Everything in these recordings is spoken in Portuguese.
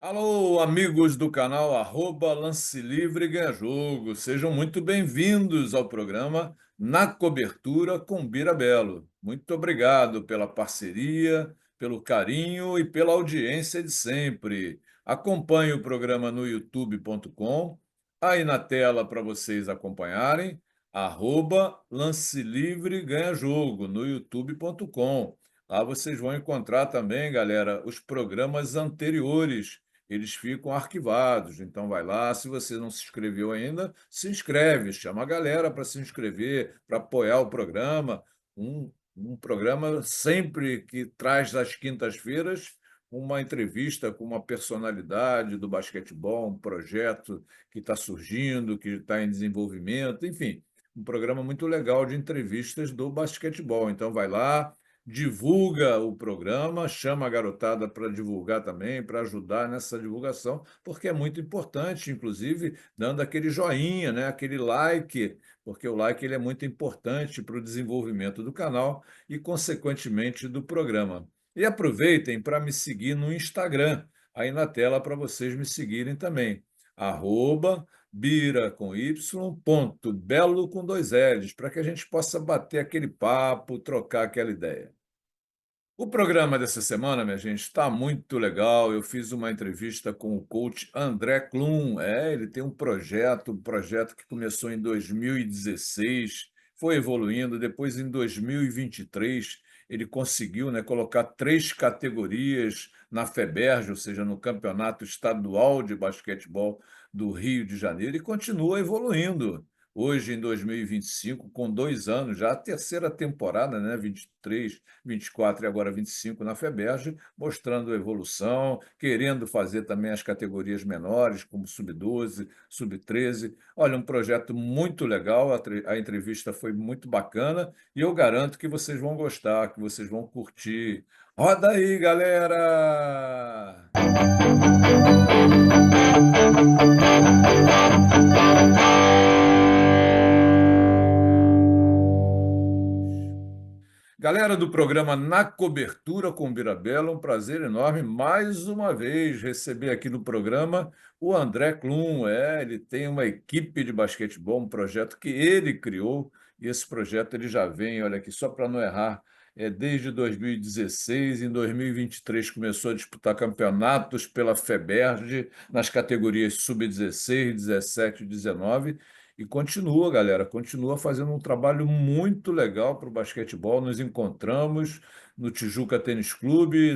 Alô, amigos do canal Lance Livre Ganha Jogo. Sejam muito bem-vindos ao programa Na Cobertura com Bira Belo. Muito obrigado pela parceria, pelo carinho e pela audiência de sempre. Acompanhe o programa no youtube.com, aí na tela para vocês acompanharem, Lance Livre Ganha Jogo, no youtube.com. Lá vocês vão encontrar também, galera, os programas anteriores, eles ficam arquivados. Então vai lá, se você não se inscreveu ainda, se inscreve, chama a galera para se inscrever, para apoiar o programa. Um programa sempre que traz às quintas-feiras uma entrevista com uma personalidade do basquetebol, um projeto que está surgindo, que está em desenvolvimento, enfim, um programa muito legal de entrevistas do basquetebol. Então vai lá, divulga o programa, chama a garotada para divulgar também, para ajudar nessa divulgação, porque é muito importante, inclusive, dando aquele joinha, né, aquele like, porque o like ele é muito importante para o desenvolvimento do canal e, consequentemente, do programa. E aproveitem para me seguir no Instagram, aí na tela para vocês me seguirem também. Bira com Y, ponto, Belo com dois L's, para que a gente possa bater aquele papo, trocar aquela ideia. O programa dessa semana, minha gente, está muito legal. Eu fiz uma entrevista com o coach André Klum. Ele tem um projeto que começou em 2016, foi evoluindo. Depois, em 2023, ele conseguiu, né, colocar três categorias na FEBERJ, ou seja, no Campeonato Estadual de Basquetebol do Rio de Janeiro, e continua evoluindo. Hoje, em 2025, com 2 anos já, a terceira temporada, né, 23, 24 e agora 25 na FEBERJ, mostrando evolução, querendo fazer também as categorias menores, como sub-12, sub-13. Olha, um projeto muito legal, a entrevista foi muito bacana e eu garanto que vocês vão gostar, que vocês vão curtir. Roda aí, galera! Galera do programa Na Cobertura com Birabella, um prazer enorme mais uma vez receber aqui no programa o André Klum. Ele tem uma equipe de basquetebol, um projeto que ele criou, e esse projeto ele já vem, olha aqui, só para não errar, desde 2016. Em 2023 começou a disputar campeonatos pela FEBERJ nas categorias sub-16, 17 e 19, e continua, galera, continua fazendo um trabalho muito legal para o basquetebol. Nos encontramos no Tijuca Tênis Clube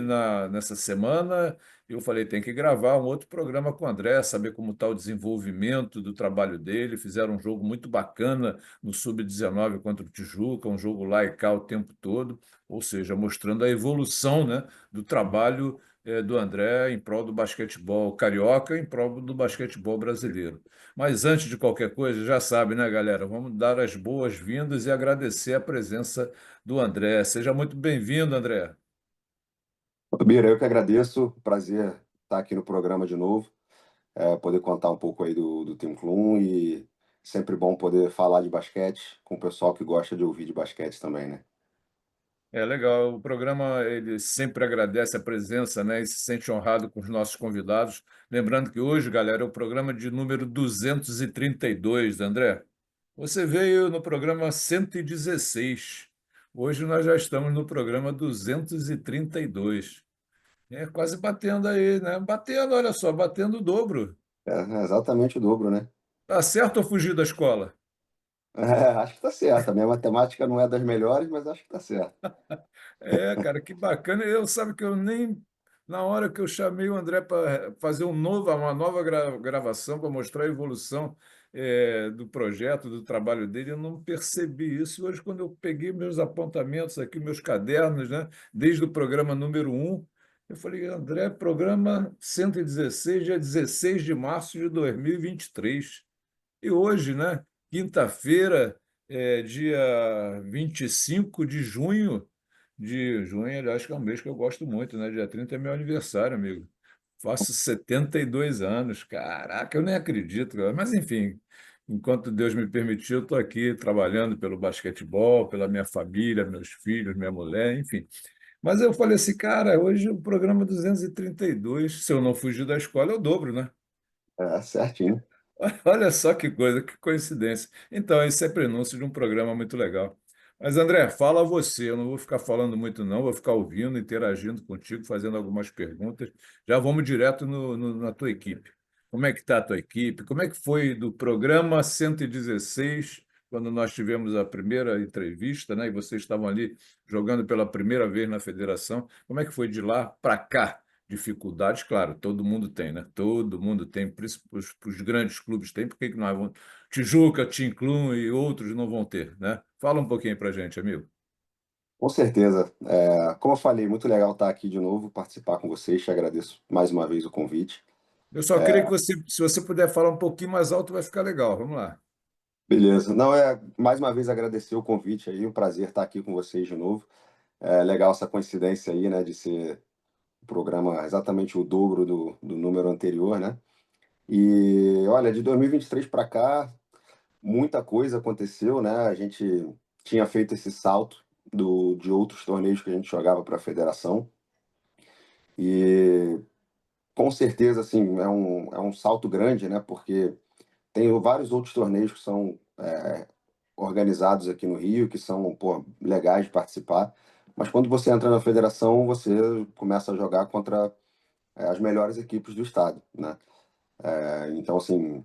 nessa semana. Eu falei, tem que gravar um outro programa com o André, saber como está o desenvolvimento do trabalho dele. Fizeram um jogo muito bacana no Sub-19 contra o Tijuca, um jogo lá e cá o tempo todo, ou seja, mostrando a evolução, né, do trabalho do André em prol do basquetebol carioca, em prol do basquetebol brasileiro. Mas antes de qualquer coisa, já sabe, né, galera? Vamos dar as boas-vindas e agradecer a presença do André. Seja muito bem-vindo, André. Bira, eu que agradeço, prazer estar aqui no programa de novo, poder contar um pouco aí do Team Clum e sempre bom poder falar de basquete com o pessoal que gosta de ouvir de basquete também, né? É legal, o programa ele sempre agradece a presença, né, e se sente honrado com os nossos convidados. Lembrando que hoje, galera, é o programa de número 232, André. Você veio no programa 116. Hoje nós já estamos no programa 232. É quase batendo aí, né? Batendo, olha só, batendo o dobro. É exatamente o dobro, né? Tá certo ou fugir da escola? Acho que tá certo. A minha matemática não é das melhores, mas acho que tá certo. Cara, que bacana. Eu sabe que eu nem na hora que eu chamei o André para fazer uma nova gravação para mostrar a evolução do projeto, do trabalho dele, eu não percebi isso. Hoje, quando eu peguei meus apontamentos aqui, meus cadernos, né, desde o programa número 1, eu falei, André, programa 116, dia 16 de março de 2023. E hoje, né, quinta-feira, dia 25 de junho, aliás, que é um mês que eu gosto muito, né? Dia 30 é meu aniversário, amigo. Faço 72 anos. Caraca, eu nem acredito, cara. Mas, enfim, enquanto Deus me permitiu, eu estou aqui trabalhando pelo basquetebol, pela minha família, meus filhos, minha mulher, enfim. Mas eu falei assim, cara, hoje o programa 232, se eu não fugir da escola, é o dobro, né? É, certinho. Olha só que coisa, que coincidência. Então, esse é prenúncio de um programa muito legal. Mas, André, fala você, eu não vou ficar falando muito, não, vou ficar ouvindo, interagindo contigo, fazendo algumas perguntas. Já vamos direto na tua equipe. Como é que está a tua equipe? Como é que foi do programa 116, quando nós tivemos a primeira entrevista, né? E vocês estavam ali jogando pela primeira vez na federação. Como é que foi de lá para cá? Dificuldades, claro, todo mundo tem, né? Todo mundo tem, por isso os grandes clubes têm, por que que nós vamos... Tijuca, Tinclum e outros não vão ter, né? Fala um pouquinho para a gente, amigo. Com certeza. Como eu falei, muito legal estar aqui de novo, participar com vocês. Te agradeço mais uma vez o convite. Eu só queria que você, se você puder falar um pouquinho mais alto, vai ficar legal. Vamos lá. Beleza. Não, mais uma vez agradecer o convite aí, um prazer estar aqui com vocês de novo. É legal essa coincidência aí, né, de ser o programa exatamente o dobro do número anterior, né? E olha, de 2023 para cá, muita coisa aconteceu, né? A gente tinha feito esse salto de outros torneios que a gente jogava para a federação e com certeza assim é um salto grande, né? Porque tem vários outros torneios que são organizados aqui no Rio, que são, pô, legais de participar. Mas quando você entra na federação, você começa a jogar contra as melhores equipes do estado, né? Então, assim,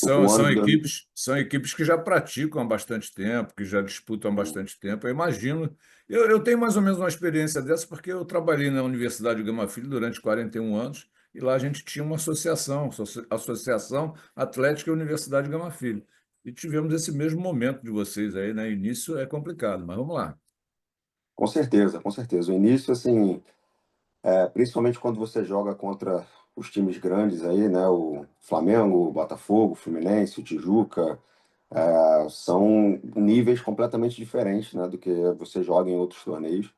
o ano de 2000, São equipes que já praticam há bastante tempo, que já disputam há bastante tempo. Eu imagino. Eu tenho mais ou menos uma experiência dessa, porque eu trabalhei na Universidade Gama Filho durante 41 anos, e lá a gente tinha uma associação, Associação Atlética Universidade Gama Filho. E tivemos esse mesmo momento de vocês aí, né? Início é complicado, mas vamos lá. com certeza, com certeza. O início, assim, principalmente quando você joga contra os times grandes aí, né? O Flamengo, o Botafogo, o Fluminense, o Tijuca, são níveis completamente diferentes, né? Do que você joga em outros torneios.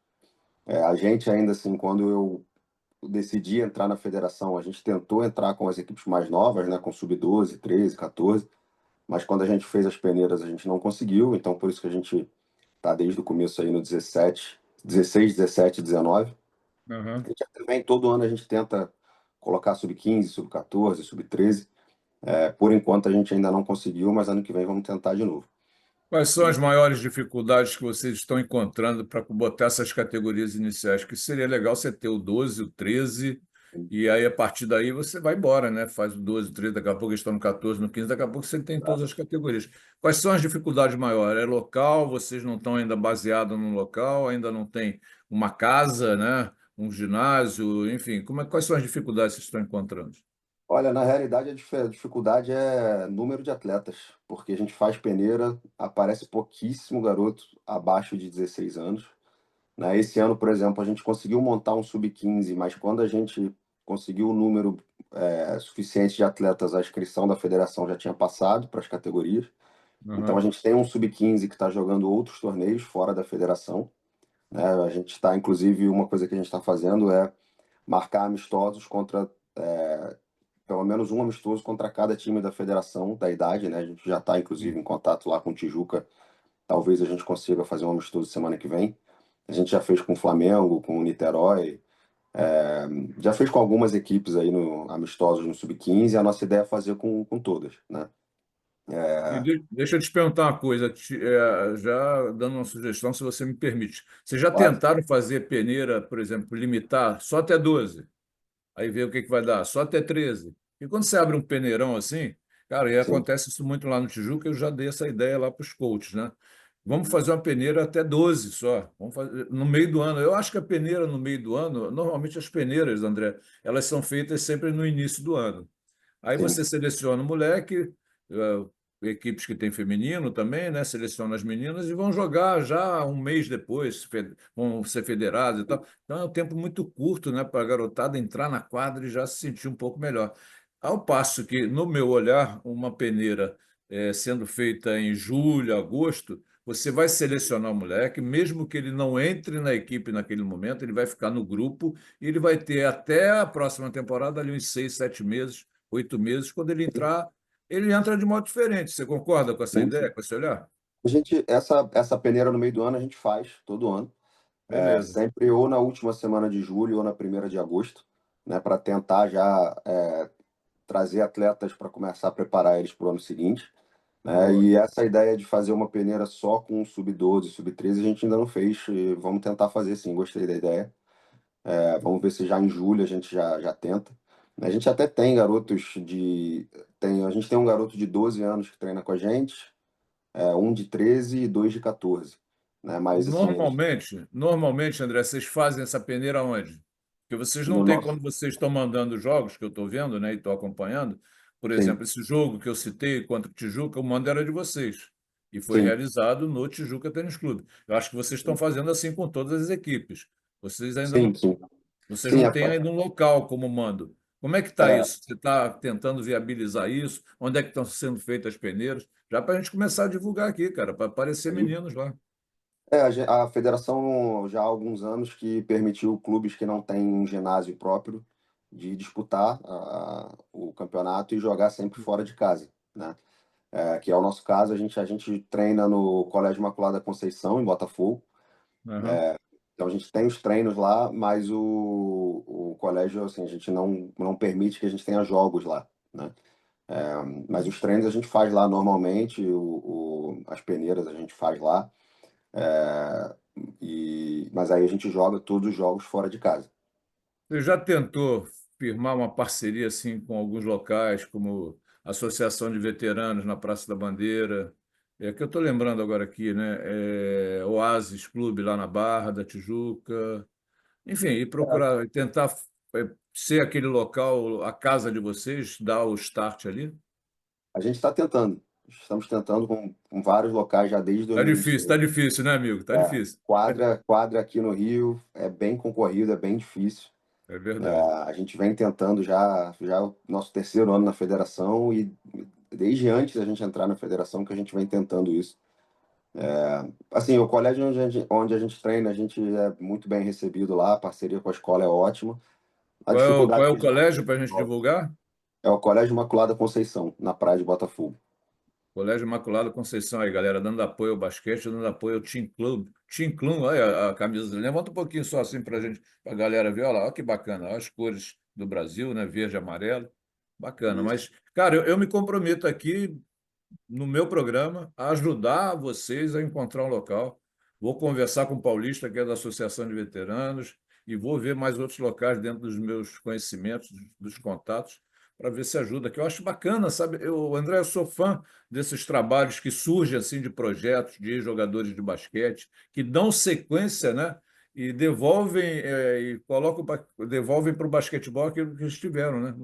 A gente ainda assim, quando eu decidi entrar na federação, a gente tentou entrar com as equipes mais novas, né? Com sub-12, 13, 14. Mas quando a gente fez as peneiras, a gente não conseguiu. Então, por isso que a gente está desde o começo aí no 17, 16, 17, 19. A Aham. gente também, todo ano a gente tenta colocar sub-15, sub-14, sub-13. Por enquanto a gente ainda não conseguiu, mas ano que vem vamos tentar de novo. Quais são as maiores dificuldades que vocês estão encontrando para botar essas categorias iniciais? Que seria legal você ter o 12, o 13, e aí a partir daí você vai embora, né? Faz o 12, o 13, daqui a pouco eles estão no 14, no 15, daqui a pouco você tem todas as categorias. Quais são as dificuldades maiores? É local? Vocês não estão ainda baseados no local? Ainda não tem uma casa, né? Um ginásio, enfim. Quais são as dificuldades que vocês estão encontrando? Olha, na realidade a dificuldade é número de atletas, porque a gente faz peneira, aparece pouquíssimo garoto abaixo de 16 anos. Né? Esse ano, por exemplo, a gente conseguiu montar um sub-15, mas quando a gente conseguiu o número suficiente de atletas, a inscrição da federação já tinha passado para as categorias. Então a Aham. gente tem um sub-15 que está jogando outros torneios fora da federação. Né? A gente está, inclusive, uma coisa que a gente está fazendo é marcar amistosos contra, pelo menos um amistoso contra cada time da federação da idade. Né? A gente já está, inclusive, em contato lá com o Tijuca. Talvez a gente consiga fazer um amistoso semana que vem. A gente já fez com o Flamengo, com o Niterói, já fez com algumas equipes aí no amistosos no Sub-15. A nossa ideia é fazer com todas, né? E É, deixa eu te perguntar uma coisa, já dando uma sugestão, se você me permite. Vocês já claro, tentaram fazer peneira, por exemplo, limitar só até 12? Aí vê o que que vai dar, só até 13. E quando você abre um peneirão assim, cara, e sim. acontece isso muito lá no Tijuca, eu já dei essa ideia lá para os coaches, né? Vamos fazer uma peneira até 12 só. Vamos fazer no meio do ano. Eu acho que a peneira no meio do ano, normalmente as peneiras, André, elas são feitas sempre no início do ano. Aí Sim. você seleciona o moleque, equipes que têm feminino também, né? Seleciona as meninas e vão jogar já um mês depois, vão ser federados e tal. Então é um tempo muito curto, né, para a garotada entrar na quadra e já se sentir um pouco melhor. Ao passo que, no meu olhar, uma peneira sendo feita em julho, agosto, você vai selecionar o moleque, mesmo que ele não entre na equipe naquele momento, ele vai ficar no grupo e ele vai ter até a próxima temporada ali uns 6, 7 meses, 8 meses. Quando ele entra de modo diferente. Você concorda com essa Sim. ideia, com esse olhar? A gente, essa peneira no meio do ano a gente faz todo ano. Beleza. sempre ou na última semana de julho ou na primeira de agosto, né, para tentar já trazer atletas para começar a preparar eles para o ano seguinte, né? Boa. E essa ideia de fazer uma peneira só com sub-12, sub-13, a gente ainda não fez. E vamos tentar fazer sim, gostei da ideia. Vamos ver se já em julho a gente já tenta. A gente até tem garotos de. A gente tem um garoto de 12 anos que treina com a gente, um de 13 e dois de 14. Né? Mas assim, Normalmente, André, vocês fazem essa peneira onde? Porque vocês não no têm, nosso. quando vocês estão mandando jogos, que eu estou vendo, né, e estou acompanhando, por Sim, exemplo, esse jogo que eu citei contra o Tijuca, o mando era de vocês. E foi sim, realizado no Tijuca Tênis Clube. Eu acho que vocês estão fazendo assim com todas as equipes. Vocês ainda sim, não, sim. vocês Sim, não têm ainda um local como mando. Como é que está é, isso? Você está tentando viabilizar isso? Onde é que estão sendo feitas as peneiras? Já para a gente começar a divulgar aqui, cara, para aparecer meninos lá. a federação já há alguns anos que permitiu clubes que não têm um ginásio próprio de disputar o campeonato e jogar sempre fora de casa, né? Que é o nosso caso, a gente treina no Colégio Imaculada Conceição, em Botafogo. Aham. Então a gente tem os treinos lá, mas o colégio, assim, a gente não permite que a gente tenha jogos lá, né? Mas os treinos a gente faz lá normalmente, as peneiras a gente faz lá. É, mas aí a gente joga todos os jogos fora de casa. Você já tentou firmar uma parceria assim com alguns locais, como a Associação de Veteranos na Praça da Bandeira? É que eu estou lembrando agora aqui, né? Oasis Clube lá na Barra da Tijuca. Enfim, e procurar, tentar ser aquele local, a casa de vocês, dar o start ali. A gente está tentando. Estamos tentando com vários locais já desde Tá 2023. difícil, né, amigo? Tá difícil. Quadra aqui no Rio é bem concorrido, é bem difícil. É verdade. A gente vem tentando já o nosso terceiro ano na federação e desde antes da gente entrar na federação que a gente vem tentando isso. Assim, o colégio onde a gente treina, a gente é muito bem recebido lá, a parceria com a escola é ótima. A Qual dificuldade é que o a gente colégio tem para a gente divulgar? é o Colégio Imaculada Conceição, na praia de Botafogo. Colégio Imaculado Conceição aí, galera, dando apoio ao basquete, dando apoio ao Team Club. Team Club, olha a camisa. Levanta um pouquinho só assim para a gente, para a galera ver. Olha lá, olha que bacana. Olha as cores do Brasil, né? Verde e amarelo. Bacana. Isso. Mas, cara, eu me comprometo aqui no meu programa a ajudar vocês a encontrar um local. Vou conversar com o Paulista, que é da Associação de Veteranos, e vou ver mais outros locais dentro dos meus conhecimentos, dos contatos, para ver se ajuda. Que eu acho bacana, sabe? André, eu sou fã desses trabalhos que surgem assim de projetos de jogadores de basquete, que dão sequência, né? E devolvem e colocam, devolvem para o basquetebol aquilo que eles tiveram, né?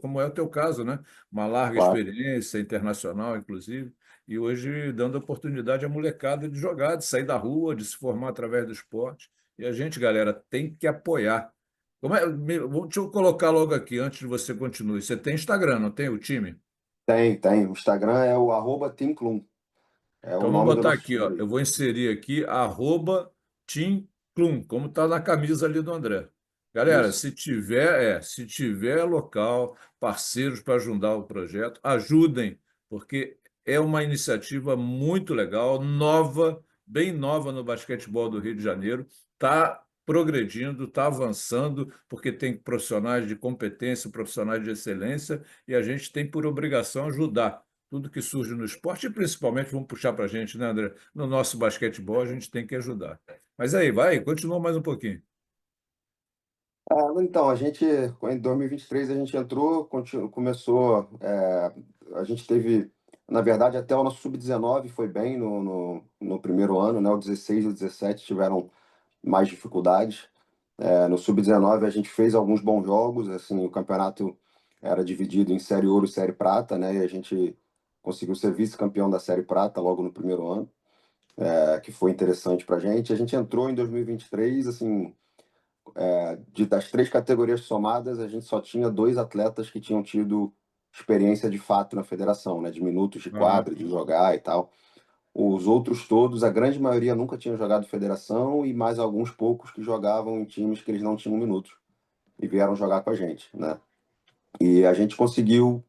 Como é o teu caso, né? Uma larga Claro. experiência internacional, inclusive, e hoje dando oportunidade à molecada de jogar, de sair da rua, de se formar através do esporte. E a gente, galera, tem que apoiar. Deixa eu colocar logo aqui, antes de você continuar. Você tem Instagram, não tem o time? Tem. O Instagram é o @teamclum. É o Então, vamos nome do botar nosso aqui, ó. time. Eu vou inserir aqui @Tim Klum, como está na camisa ali do André. Galera, Isso. se tiver local, parceiros para ajudar o projeto, ajudem, porque é uma iniciativa muito legal, nova, bem nova no basquetebol do Rio de Janeiro. Está progredindo, está avançando, porque tem profissionais de competência, profissionais de excelência, e a gente tem por obrigação ajudar tudo que surge no esporte, e principalmente, vamos puxar para a gente, né, André? No nosso basquetebol, a gente tem que ajudar. Mas aí, vai, continua mais um pouquinho. Então, em 2023, a gente entrou, começou. A gente teve, na verdade, até o nosso sub-19 foi bem no primeiro ano, né? O 16 e o 17 tiveram mais dificuldades. No sub-19, a gente fez alguns bons jogos, assim, o campeonato era dividido em Série Ouro e Série Prata, né? E a gente conseguiu ser vice-campeão da Série Prata logo no primeiro ano, que foi interessante para a gente. A gente entrou em 2023, assim. Das três categorias somadas, a gente só tinha dois atletas que tinham tido experiência de fato na federação, né, de minutos de Aham. quadra, de jogar e tal. Os outros todos, a grande maioria nunca tinham jogado federação e mais alguns poucos que jogavam em times que eles não tinham minutos e vieram jogar com a gente, né? E a gente conseguiu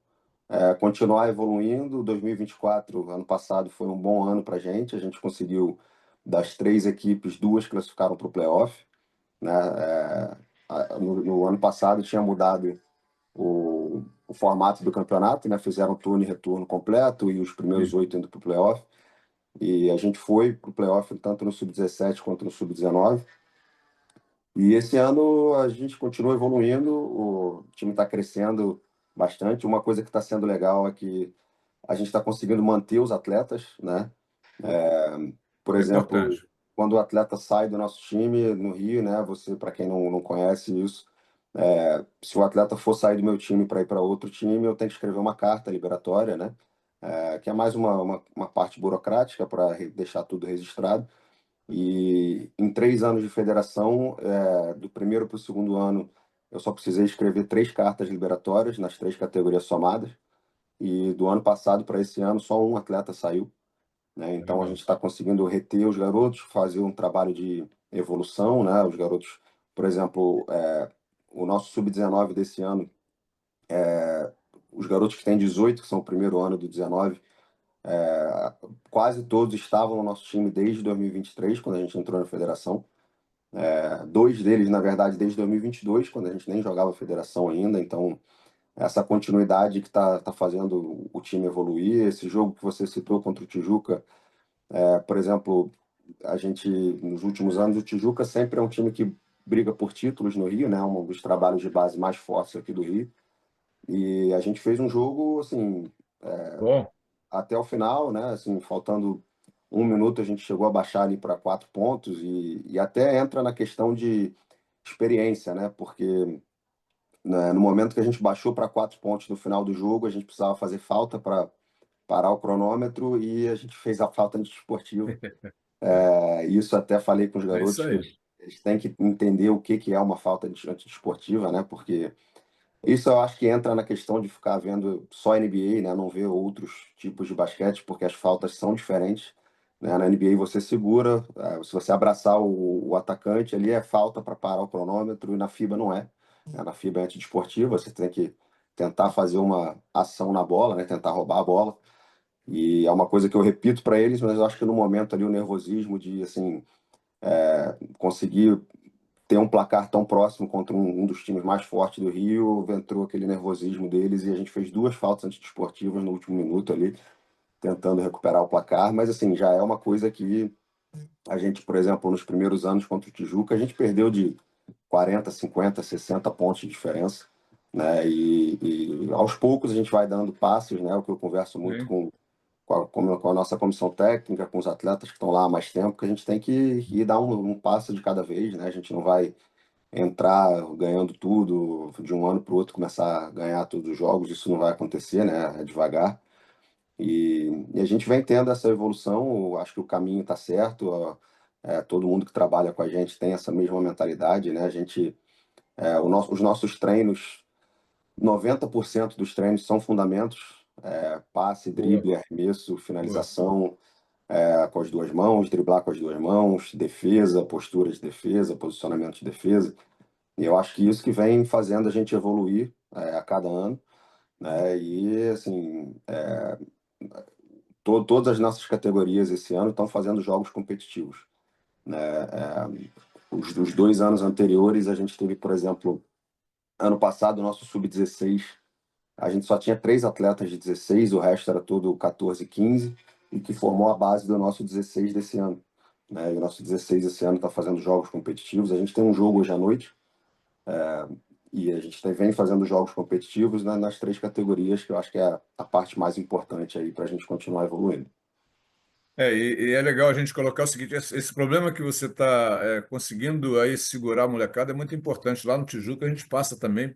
continuar evoluindo. 2024, ano passado, foi um bom ano para a gente conseguiu das 3 equipes, 2 classificaram para o playoff, né? No ano passado tinha mudado o formato do campeonato, né? Fizeram turno e retorno completo e os primeiros Sim. 8 indo para o playoff. E a gente foi para o playoff tanto no sub-17 quanto no sub-19. E esse ano a gente continua evoluindo, o time está crescendo bastante. Uma coisa que está sendo legal é que a gente está conseguindo manter os atletas, né? Por É exemplo, importante. quando o atleta sai do nosso time no Rio, né? Você, para quem não conhece isso, se o atleta for sair do meu time para ir para outro time, eu tenho que escrever uma carta liberatória, né? Que é mais uma parte burocrática para deixar tudo registrado. E em 3 anos de federação, do primeiro para o segundo ano, eu só precisei escrever 3 cartas liberatórias nas 3 categorias somadas. E do ano passado para esse ano, só um atleta saiu, né? Então a gente Legal. está conseguindo reter os garotos, fazer um trabalho de evolução, né? Os garotos, por exemplo, o nosso sub-19 desse ano, os garotos que têm 18, que são o primeiro ano do 19, quase todos estavam no nosso time desde 2023, quando a gente entrou na federação. 2 deles, na verdade, desde 2022, quando a gente nem jogava federação ainda. Então, essa continuidade que está fazendo o time evoluir. Esse jogo que você citou contra o Tijuca, por exemplo, a gente, nos últimos anos, o Tijuca sempre é um time que briga por títulos no Rio, né? Um dos trabalhos de base mais fortes aqui do Rio. E a gente fez um jogo, assim, Bom, até o final, né? Assim, faltando 1 minuto, a gente chegou a baixar ali para 4 pontos e até entra na questão de experiência, né? Porque, né, no momento que a gente baixou para 4 pontos no final do jogo, a gente precisava fazer falta para parar o cronômetro e a gente fez a falta anti-esportiva. Isso até falei com os é isso garotos que aí. eles têm que entender o que é uma falta anti-esportiva, né? Porque isso eu acho que entra na questão de ficar vendo só NBA, né? Não ver outros tipos de basquete, porque as faltas são diferentes, né? Na NBA você segura, se você abraçar o atacante ali é falta para parar o cronômetro e na FIBA não é. Na FIBA é antidesportiva, você tem que tentar fazer uma ação na bola, né? Tentar roubar a bola. E é uma coisa que eu repito para eles, mas eu acho que no momento ali o nervosismo de assim conseguir ter um placar tão próximo contra um dos times mais fortes do Rio, entrou aquele nervosismo deles e a gente fez 2 faltas antidesportivas no último minuto ali, tentando recuperar o placar, mas assim, já é uma coisa que a gente, por exemplo, nos primeiros anos contra o Tijuca, a gente perdeu de 40, 50, 60 pontos de diferença, né? E aos poucos a gente vai dando passos, né? O que eu converso muito Sim. com a nossa comissão técnica, com os atletas que estão lá há mais tempo, que a gente tem que ir dar um passo de cada vez, né? A gente não vai entrar ganhando tudo, de um ano para o outro começar a ganhar todos os jogos, isso não vai acontecer, né? É devagar. E a gente vem tendo essa evolução, eu acho que o caminho está certo, todo mundo que trabalha com a gente tem essa mesma mentalidade, né? A gente, os nossos treinos, 90% dos treinos são fundamentos, passe, Boa, drible, arremesso, boa. finalização, com as 2 mãos, driblar com as 2 mãos, defesa, postura de defesa, posicionamento de defesa. E eu acho que isso que vem fazendo a gente evoluir a cada ano, né? E assim, todas as nossas categorias esse ano estão fazendo jogos competitivos, né? Os 2 anos anteriores a gente teve, por exemplo, ano passado o nosso sub-16, a gente só tinha 3 atletas de 16, o resto era todo 14, 15, e que formou a base do nosso 16 desse ano, né? E o nosso 16 esse ano está fazendo jogos competitivos. A gente tem um jogo hoje à noite. E a gente vem fazendo jogos competitivos, né, nas 3 categorias, que eu acho que é a parte mais importante aí para a gente continuar evoluindo. E é legal a gente colocar o seguinte, esse problema que você está conseguindo aí segurar a molecada é muito importante. Lá no Tijuca a gente passa também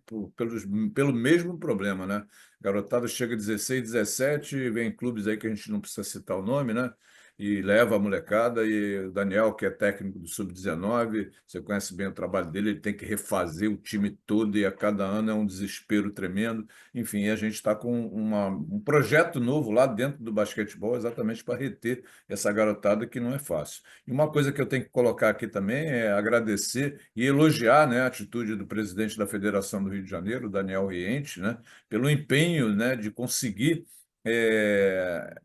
pelo mesmo problema, né? Garotada chega 16, 17, vem clubes aí que a gente não precisa citar o nome, né? E leva a molecada, e o Daniel, que é técnico do Sub-19, você conhece bem o trabalho dele, ele tem que refazer o time todo e a cada ano é um desespero tremendo. Enfim, a gente está com um projeto novo lá dentro do basquetebol exatamente para reter essa garotada que não é fácil. E uma coisa que eu tenho que colocar aqui também é agradecer e elogiar, né, a atitude do presidente da Federação do Rio de Janeiro, Daniel Riente, né, pelo empenho, né, de conseguir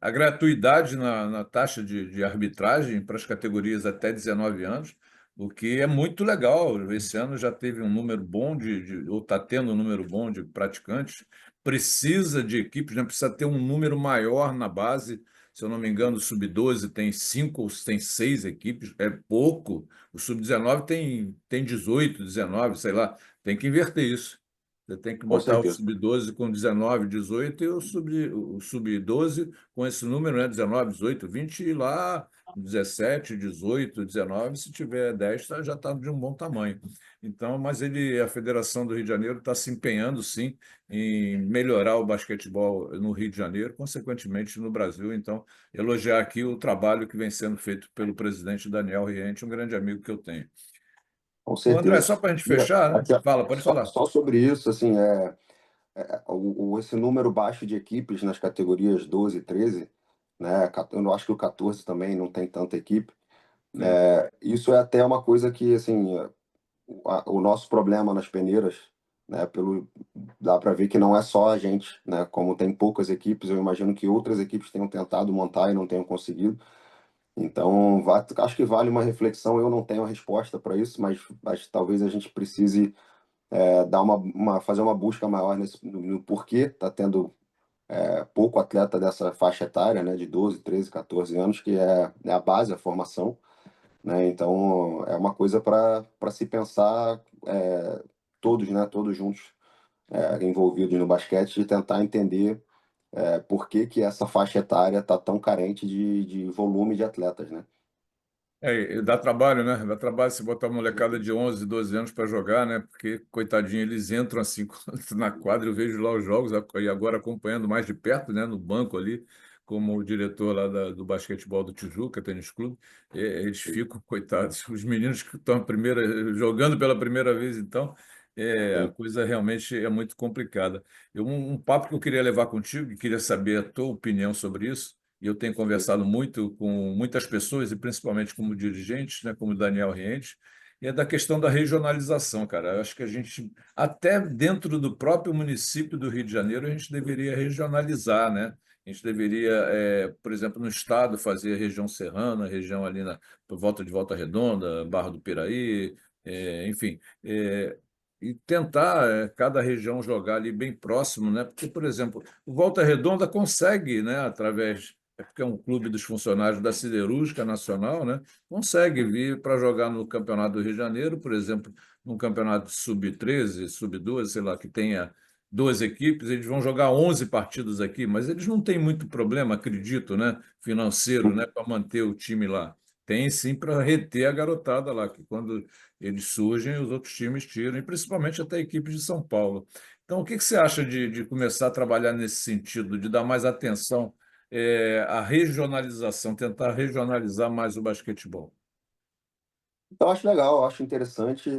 a gratuidade na taxa de arbitragem para as categorias até 19 anos, o que é muito legal. Esse ano já teve um número bom ou está tendo um número bom de praticantes. Precisa de equipes, né? Precisa ter um número maior na base. Se eu não me engano, o Sub-12 tem 5 ou tem 6 equipes, é pouco. O Sub-19 tem 18, 19, sei lá. Tem que inverter isso. Você tem que Com botar o certeza. sub-12 com 19, 18 e o sub-12 com esse número, né? 19, 18, 20 e lá 17, 18, 19, se tiver 10, já está de um bom tamanho. Então, mas a Federação do Rio de Janeiro está se empenhando, sim, em melhorar o basquetebol no Rio de Janeiro, consequentemente no Brasil. Então, elogiar aqui o trabalho que vem sendo feito pelo presidente Daniel Riente, um grande amigo que eu tenho. Com O André, certeza. só para a gente E fechar, né? aqui, ó, Fala, pode falar. só sobre isso, assim, esse número baixo de equipes nas categorias 12 e 13, né? Eu acho que o 14 também não tem tanta equipe. Sim. Isso é até uma coisa que, assim, o nosso problema nas peneiras, né? Dá para ver que não é só a gente, né? Como tem poucas equipes, eu imagino que outras equipes tenham tentado montar e não tenham conseguido. Então, acho que vale uma reflexão. Eu não tenho a resposta para isso, mas talvez a gente precise dar fazer uma busca maior no porquê está tendo pouco atleta dessa faixa etária, né, de 12, 13, 14 anos, que é a base, a formação, né? Então, é uma coisa para se pensar, todos, né, todos juntos, envolvidos no basquete, e tentar entender por que que essa faixa etária está tão carente de volume de atletas, né? E dá trabalho, né? Dá trabalho se botar uma molecada de 11, 12 anos para jogar, né? Porque, coitadinho, eles entram assim na quadra, eu vejo lá os jogos, e agora acompanhando mais de perto, né? No banco ali, como o diretor lá do basquetebol do Tijuca, Tênis Clube, eles ficam, coitados, os meninos que estão jogando pela primeira vez, então, a Sim, coisa realmente é muito complicada. Um papo que eu queria levar contigo, e queria saber a tua opinião sobre isso, e eu tenho conversado muito com muitas pessoas, e principalmente como dirigentes, né, como o Daniel Riente, e é da questão da regionalização, cara. Eu acho que a gente, até dentro do próprio município do Rio de Janeiro, a gente deveria regionalizar, né? A gente deveria, por exemplo, no estado, fazer a região serrana, a região ali por volta de Volta Redonda, Barra do Piraí, enfim, e tentar cada região jogar ali bem próximo, né? Porque, por exemplo, o Volta Redonda consegue, né, através porque é um clube dos funcionários da Siderúrgica Nacional, né? Consegue vir para jogar no Campeonato do Rio de Janeiro, por exemplo, num campeonato sub-13, sub-12, sei lá, que tenha duas equipes, eles vão jogar 11 partidas aqui, mas eles não têm muito problema, acredito, né? Financeiro, né? Para manter o time lá. Tem sim para reter a garotada lá, que quando eles surgem, os outros times tiram, e principalmente até equipes de São Paulo. Então, o que que você acha de começar a trabalhar nesse sentido, de dar mais atenção a regionalização, tentar regionalizar mais o basquetebol? eu acho legal, eu acho interessante.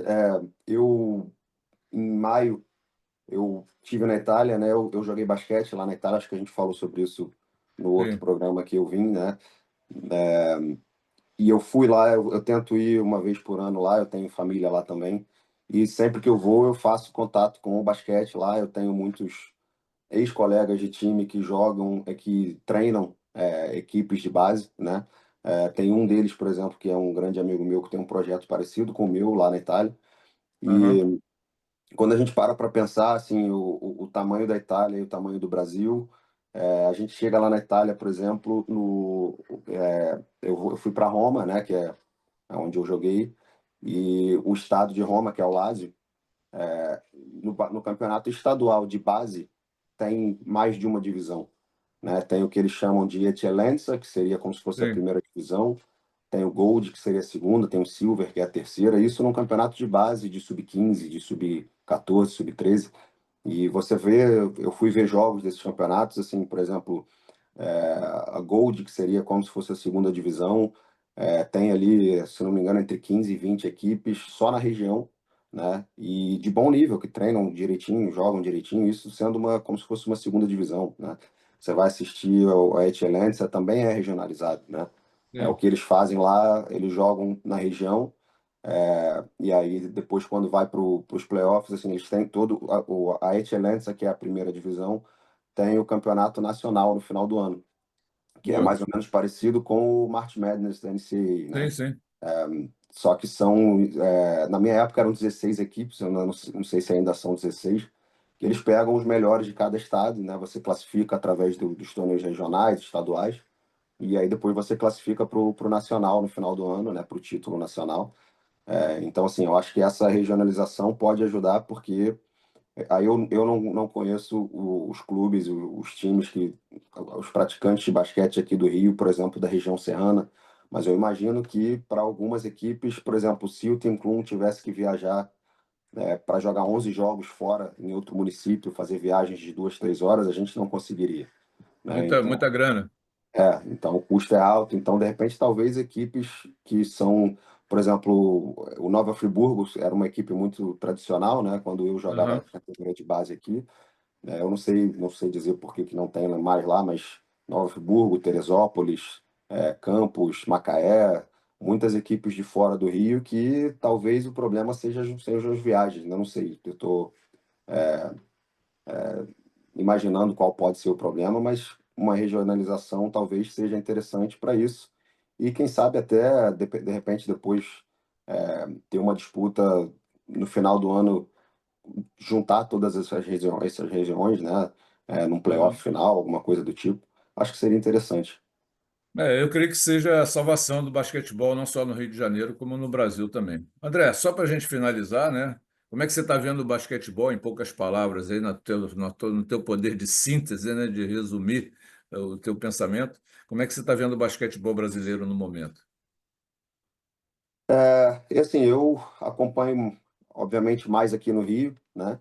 Em maio, eu estive na Itália, né? Eu joguei basquete lá na Itália, acho que a gente falou sobre isso no outro Sim. programa que eu vim, né? E eu fui lá, eu tento ir uma vez por ano lá, eu tenho família lá também. E sempre que eu vou, eu faço contato com o basquete lá. Eu tenho muitos ex-colegas de time que jogam, que treinam equipes de base, né? Tem um deles, por exemplo, que é um grande amigo meu, que tem um projeto parecido com o meu lá na Itália. Aham. E quando a gente para pensar assim o tamanho da Itália e o tamanho do Brasil, a gente chega lá na Itália, por exemplo, eu fui para Roma, né, que é onde eu joguei, e o estado de Roma, que é o Lazio, no campeonato estadual de base tem mais de uma divisão, né? Tem o que eles chamam de Eccellenza, que seria como se fosse a Sim, primeira divisão, tem o Gold, que seria a segunda, tem o Silver, que é a terceira, isso num campeonato de base de sub-15, de sub-14, sub-13. E você vê, eu fui ver jogos desses campeonatos, assim, por exemplo, a Gold, que seria como se fosse a segunda divisão, tem ali, se não me engano, entre 15 e 20 equipes só na região, né? E de bom nível, que treinam direitinho, jogam direitinho, isso sendo como se fosse uma segunda divisão, né? Você vai assistir a Excelência, também é regionalizado, né? O sim. que eles fazem lá, eles jogam na região, e aí depois quando vai para os playoffs, assim, eles têm todo a Excelência, que é a primeira divisão, tem o campeonato nacional no final do ano, que é mais Putz, ou menos parecido com o March Madness da NCAA, sim, né? sim. Só que na minha época eram 16 equipes, eu não sei se ainda são 16, que eles pegam os melhores de cada estado, né? Você classifica através dos torneios regionais, estaduais, e aí depois você classifica para o nacional no final do ano, né? Para o título nacional. Então, assim, eu acho que essa regionalização pode ajudar, porque aí eu não conheço os clubes, os times os praticantes de basquete aqui do Rio, por exemplo, da região serrana, mas eu imagino que para algumas equipes, por exemplo, se o Team Clun tivesse que viajar para jogar 11 jogos fora em outro município, fazer viagens de 2, 3 horas, a gente não conseguiria, né? Muita, muita grana. Então o custo é alto. Então, de repente, talvez equipes que são, por exemplo, o Nova Friburgo era uma equipe muito tradicional, né? Quando eu jogava Aham. categoria de base aqui, eu não sei dizer por que que não tem mais lá, mas Nova Friburgo, Teresópolis, Campos, Macaé, muitas equipes de fora do Rio que talvez o problema sejam as viagens, né? Não sei, eu estou imaginando qual pode ser o problema, mas uma regionalização talvez seja interessante para isso. E quem sabe até, de repente, depois ter uma disputa no final do ano, juntar todas essas regiões, né? Num playoff Aham. final, alguma coisa do tipo. Acho que seria interessante. Eu creio que seja a salvação do basquetebol, não só no Rio de Janeiro, como no Brasil também. André, só para a gente finalizar, né? Como é que você está vendo o basquetebol, em poucas palavras, aí, no teu poder de síntese, né? De resumir o teu pensamento? Como é que você está vendo o basquetebol brasileiro no momento? E assim, eu acompanho, obviamente, mais aqui no Rio, né?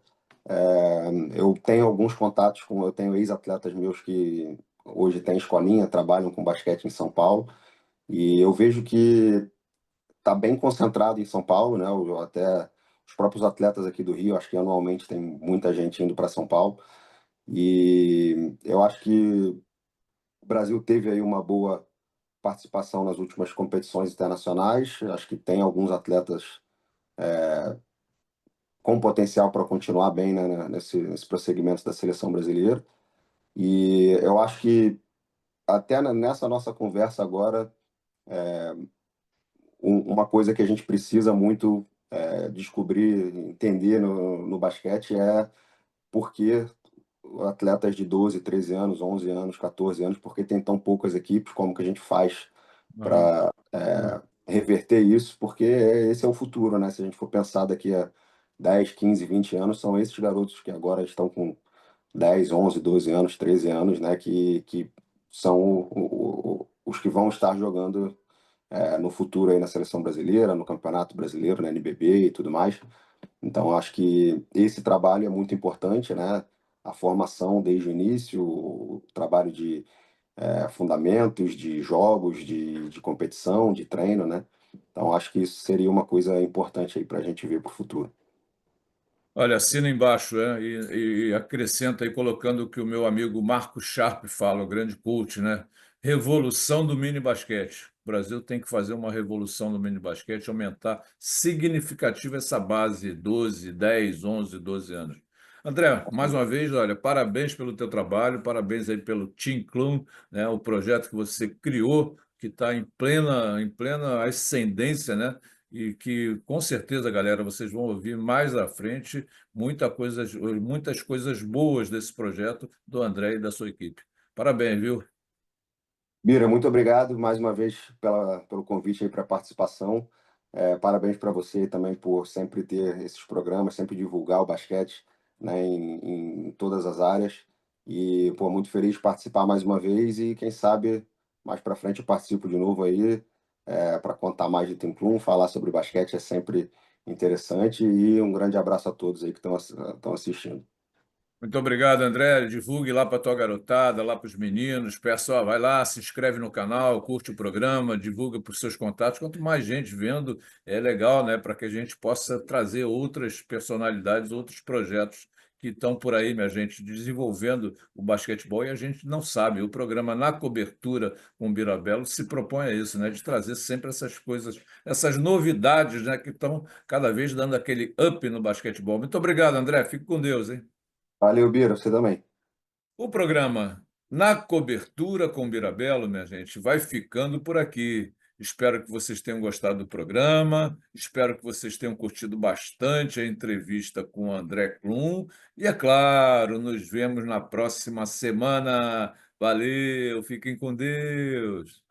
Eu tenho alguns contatos eu tenho ex-atletas meus que hoje têm escolinha, trabalham com basquete em São Paulo, e eu vejo que está bem concentrado em São Paulo, né? Até os próprios atletas aqui do Rio, acho que anualmente tem muita gente indo para São Paulo, e eu acho que o Brasil teve aí uma boa participação nas últimas competições internacionais, acho que tem alguns atletas com potencial para continuar bem, né, nesse prosseguimento da seleção brasileira. E eu acho que até nessa nossa conversa agora, uma coisa que a gente precisa muito descobrir, entender no basquete é por que atletas de 12, 13 anos, 11 anos, 14 anos, porque tem tão poucas equipes, como que a gente faz Aham. para reverter isso, porque esse é o futuro, né? Se a gente for pensar daqui a 10, 15, 20 anos, são esses garotos que agora estão com 10, 11, 12 anos, 13 anos, né? Que são os que vão estar jogando no futuro aí na seleção brasileira, no Campeonato Brasileiro, na NBB e tudo mais. Então, acho que esse trabalho é muito importante, né? A formação desde o início, o trabalho de fundamentos, de jogos, de competição, de treino, né? Então, acho que isso seria uma coisa importante aí para a gente ver para o futuro. Olha, assina embaixo, e acrescenta aí, colocando o que o meu amigo Marco Sharp fala, o grande coach, né? Revolução do mini basquete. O Brasil tem que fazer uma revolução do mini basquete, aumentar significativa essa base, 12, 10, 11, 12 anos. André, mais uma vez, olha, parabéns pelo teu trabalho, parabéns aí pelo Team Clun, né? O projeto que você criou, que está em plena ascendência, né? E que com certeza, galera, vocês vão ouvir mais à frente muitas coisas boas desse projeto do André e da sua equipe. Parabéns, viu? Bira, muito obrigado mais uma vez pelo convite aí para a participação. Parabéns para você também por sempre ter esses programas, sempre divulgar o basquete, né, em todas as áreas. E, pô, muito feliz de participar mais uma vez e quem sabe mais para frente eu participo de novo aí, para contar mais de Team Clun, falar sobre basquete é sempre interessante e um grande abraço a todos aí que estão assistindo. Muito obrigado, André. Divulgue lá para a tua garotada, lá para os meninos. Peça, ó, vai lá, se inscreve no canal, curte o programa, divulga para os seus contatos. Quanto mais gente vendo, é legal, né? Para que a gente possa trazer outras personalidades, outros projetos que estão por aí, minha gente, desenvolvendo o basquetebol e a gente não sabe. O programa Na Cobertura com o Birabello se propõe a isso, né? De trazer sempre essas coisas, essas novidades, né? Que estão cada vez dando aquele up no basquetebol. Muito obrigado, André. Fique com Deus, hein? Valeu, Bira, você também. O programa Na Cobertura com Birabelo, minha gente, vai ficando por aqui. Espero que vocês tenham gostado do programa, espero que vocês tenham curtido bastante a entrevista com o André Klum. E, é claro, nos vemos na próxima semana. Valeu, fiquem com Deus.